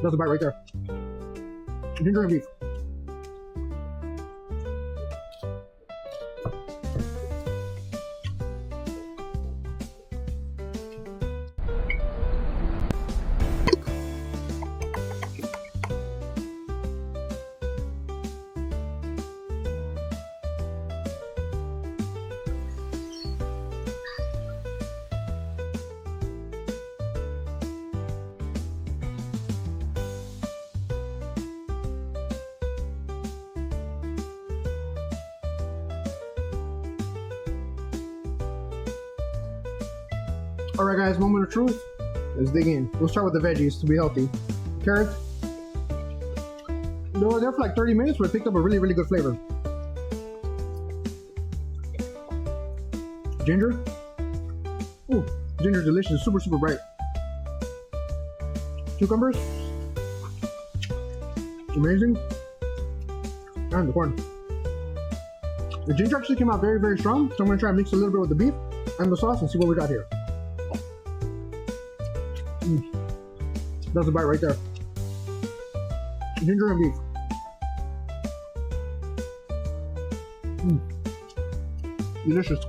That's a bite right there. Ginger and beef. Alright guys, moment of truth. Let's dig in. We'll start with the veggies to be healthy. Carrots. They were there for like 30 minutes, but it picked up a really, really good flavor. Ginger. Ooh, ginger's delicious, super, super bright. Cucumbers. Amazing. And the corn. The ginger actually came out very, very strong, so I'm going to try and mix a little bit with the beef and the sauce and see what we got here. That's a bite right there. Ginger and beef. Delicious.